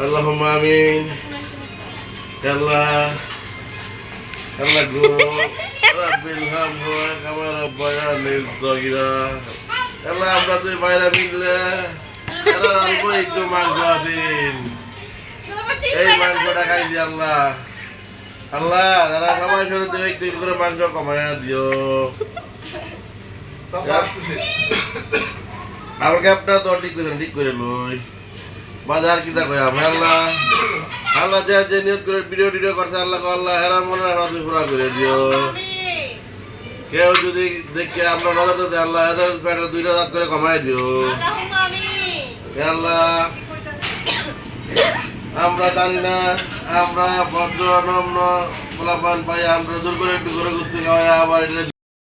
Allahumma amin. Ya Allah. Allah go. Rabbil hamdu kama rabbayani saghira. Allah আমরা দুই ভাইরা মিলে এরা অল্প একটু মাংস দিন। এই মাংসটা খাই দি আল্লাহ। আল্লাহ যারা সবাই শুনে দেবে একটু করে মাংস কমায়া দিও। আমার ক্যাপটা তো ঠিক করে লই। বাজার কিতা কই আল্লাহ আল্লাহ যে নিয়ত করে ভিডিও করতে আল্লাহ আল্লাহ হেরার মনে রাখতে পুরা করে দিও। কেউ যদি দেখে আমরা নজর দেয় আল্লাহ এদের পেটের 2টা দাঁত করে কমাই দিও। আল্লাহ আমরা জানি না আমরা ভদ্র নম্র ফলাফল পাই আমরা দূর করে একটু করে ঘুরতে খাওয়াই আবার এটা